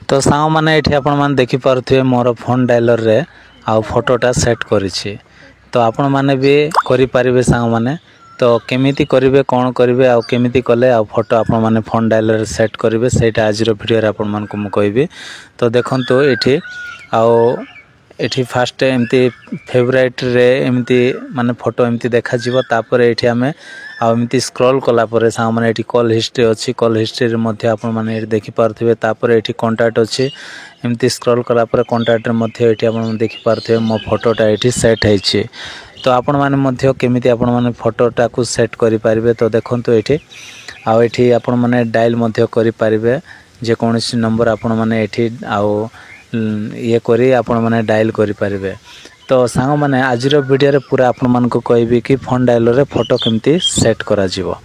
तो सांग मैंने ये आपण मैंने देखिपे मोर फोन डायलर रे आउ फोटोटा सेट करिछि। तो आपण मैंने भी करें सांग मैंने तो केमिति करेंगे कौन करेंगे आउ केमिति कले आउ फोटो आपण मैंने फोन डायलर सेट करेंगे सेटा आज वीडियो रे आपण मानकु मु कहबी। तो देखंतु एठी आउ एठी फास्ट एमती फेवरेट रे एमती माने फोटो एमती देखा जीवो तापर एठी हमें आ एमती स्क्रॉल कला परे सा माने एठी कॉल हिस्ट्री अछि कॉल हिस्ट्री रे मध्ये आपण माने एठी देखि पारथिबे। तापर एठी कांटेक्ट अछि एमती स्क्रॉल कला परे कांटेक्ट रे मध्ये एठी आपण देखि पारथिबे मो फोटोटा एठी सेट हैछि। तो आपण माने मध्ये केमिति आपण माने फोटोटा को सेट करि पारिबे। तो देखंतु एठी आ एठी आपण माने डायल मध्ये करि पारिबे जे कोनोसी नंबर आपण माने एठी आउ ये करी आपण माने डायल करि पारिबे। तो सांग माने आज वीडियो रे पूरा आपण मान को कहबी कि फोन डायलर रे फोटो केमती सेट करा जीवो।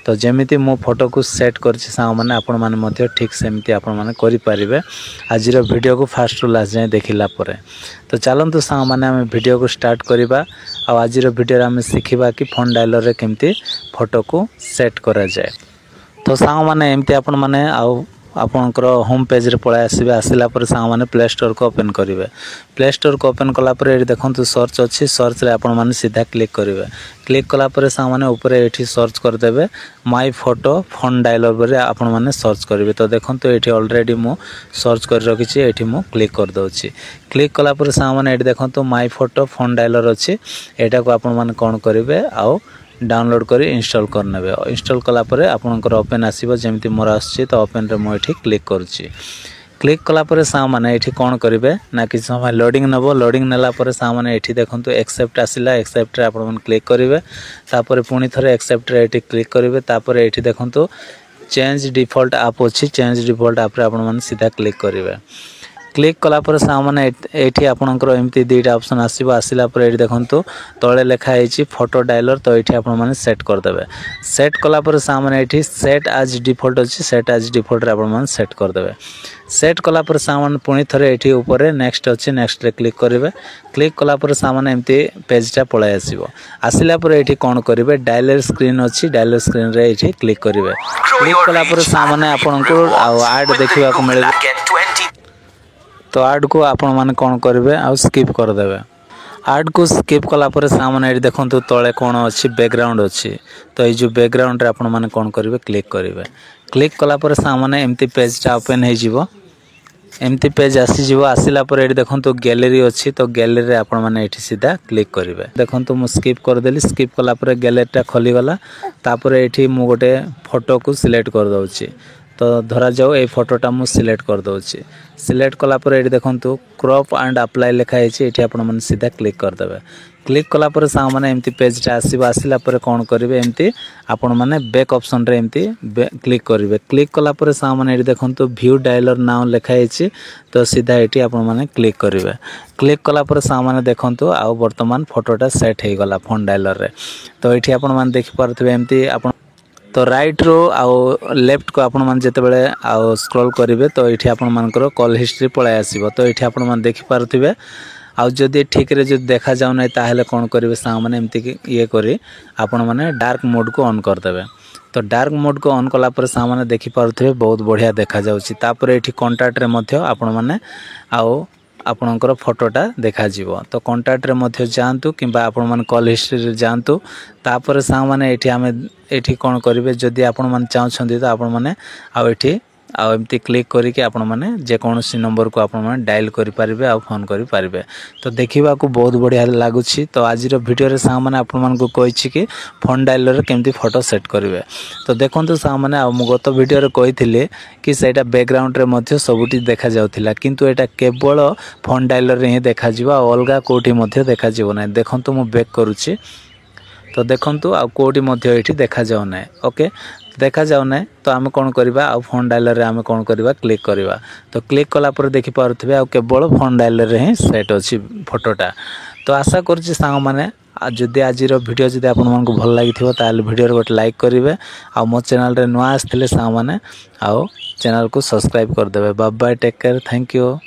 तो जेमिति मो फोटो को सेट करछि सांग माने आपण माने मध्ये ठीक सेमिति आपण माने करि पारिबे आज वीडियो को फास्ट टू लास्ट जाय देखिला परे। तो चलंतु सांग माने हम वीडियो को स्टार्ट करबा आ आज वीडियो रे हम सिखिबा कि फोन डायलर रे केमती फोटो को सेट करा जाय। तो सांग माने एमती आपण माने आपनकर होम पेज रे पळा आसीबे आसिला पर सांग माने प्ले स्टोर को ओपन करिवे। प्ले स्टोर को ओपन कला पर एठी देखंतु सर्च अछि सर्च रे आपण माने सीधा क्लिक करिवे। क्लिक कला पर सांग माने ऊपर एठी सर्च कर देबे माय फोटो फोन डायलर पर आपण माने सर्च करिवे। तो देखंतु एठी ऑलरेडी मु सर्च कर रखिछि एठी मु क्लिक कर दउछि। क्लिक कला पर सांग माने एठी देखंतु माय फोटो फोन डायलर अछि एटा को आपण माने कोन करिवे आउ डाउनलोड करी इंस्टॉल करने इंस्टॉल कला परे आपनकर ओपन आसीबो जेमति मोर आछि। तो ओपन रे मो एठी क्लिक करछि। क्लिक कला परे सा माने एठी कोन करिवे ना कि समय लोडिंग नबो लोडिंग नेला परे सा माने एठी देखंतु एक्सेप्ट आसिला एक्सेप्ट रे आपन क्लिक करिवे। तापर पुनी थरे एक्सेप्ट रे एठी क्लिक करिवे। तापर एठी देखंतु चेंज डिफॉल्ट ऐप अछि चेंज डिफॉल्ट ऐप रे आपन माने सीधा क्लिक करिवे। क्लिक कला पर सा माने एठी आपनकर एमती दुईटा ऑप्शन आसीबो आसिला पर एठी देखंतु तळे लेखा हैछि फोटो डायलर। तो एठी आपन माने सेट कर देबे। सेट कला पर सा माने एठी सेट एज डिफॉल्ट अछि सेट एज डिफॉल्ट रे आपन माने सेट कर देबे। सेट कला पर सा माने पुनी थरे एठी ऊपर नेक्स्ट अछि नेक्स्ट रे क्लिक करिवे। क्लिक कला पर सा माने एमती पेजटा पळाय आसीबो आसिला पर एठी कोन करिवे डायलर स्क्रीन अछि डायलर स्क्रीन रे एठी क्लिक करिवे। क्लिक कला पर सा माने आपनको ऐड देखिबा को मिले। तो ऐड को आपण माने कोन करबे आ स्किप कर देबे। ऐड को स्किप कला पर सामने एठी देखंतु तळे कोन अछि बैकग्राउंड अछि। तो ए जो बैकग्राउंड रे आपण माने कोन करबे क्लिक करिवे। क्लिक कला पर सामने एमती पेजटा ओपन हे जिवो एमती पेज आसी जिवो आसिला पर एठी देखंतु गैलरी अछि। तो गैलरी रे आपण माने एठी सीधा क्लिक करिवे। देखंतु मु स्किप कर देली स्किप कला पर गैलरीटा खोली गला। तापर एठी मु गोटे फोटो को सिलेक्ट कर दउछि। तो धरा जाओ ए फोटोटा मु सिलेक्ट कर दउछि। सिलेक्ट कला पर एठी देखंतु क्रॉप एंड अप्लाई लिखा हैछि एठी आपण मन सीधा क्लिक कर देबे। क्लिक कला पर सा माने एमती पेजटा आसीबो आसिला पर कोन करिवे एमती आपण माने बैक ऑप्शन रे एमती क्लिक करिवे। क्लिक कला पर सा माने एठी देखंतु व्यू डायलर नाउ लिखा हैछि। तो सीधा एठी आपण माने क्लिक करिवे। क्लिक कला पर सा माने देखंतु आ वर्तमान फोटोटा सेट हे गला फोन डायलर रे। तो एठी आपण माने देखि पारथिबे एमती आपण तो राइट रो आउ लेफ्ट को आपण मान जते बेले आउ स्क्रॉल करिवे। तो एठी आपण मानकर कॉल हिस्ट्री पळाय आसीबो। तो एठी आपण मान देखि पारथिबे आउ जदी ठीक रे जदी देखा जाउ नै ताहेले कोन करिवे सा माने एमती कि ये करी आपण माने डार्क मोड को ऑन कर देबे। तो डार्क मोड को ऑन कला पर सा माने देखि पारथिबे बहुत बढ़िया देखा जाउची। तापर एठी कांटेक्ट रे मध्ये आपण माने आउ आपनकर फोटोटा देखा जीवो। तो कांटेक्ट रे मध्ये जानतु किबा आपण मन कॉल हिस्ट्री रे जानतु। तापर सा माने एठी हमें एठी कोन करिवे जदी आपण मन चाहौ छथि तो आपण माने आ एठी आ एमती क्लिक करी कि आपण माने जे कोनोसी नंबर को आपण माने डायल करि पारिबे आ फोन करि पारिबे। तो देखिबा को बहुत बढ़िया लागुछि। तो आज रो वीडियो रे सा माने आपण मन को कहिछि कि फोन डायलर रे केमती फोटो सेट करिवे। तो देखंतु सा माने आ मु गत वीडियो रे कहिथिले कि सेटा बैकग्राउंड रे मध्ये सबुटी देखा जाउथिला किंतु एटा केवल फोन डायलर रे ही देखा जिवो अलगा कोठी मध्ये देखा जिवो नै। देखंतु मु बैक करूछि। तो देखंतु आ कोठी मध्ये एठी देखा जाउ नै। ओके देखा जाउ नै। तो आमे कोन करबा आ फोन डायलर रे आमे कोन करबा क्लिक करबा। तो क्लिक कला पर देखि पारथिबे आ केवल फोन डायलर रे ही सेट अछि फोटोटा। तो आशा करछि सांग माने जदि आज वीडियो जदि आपण मन को भल लागिथिबो ताले वीडियो रे गोटे लाइक करिवे आ मो चैनल रे नुआ आस्थिले सांग माने आ चैनल को सब्सक्राइब कर देबे। Bye bye take care thank you.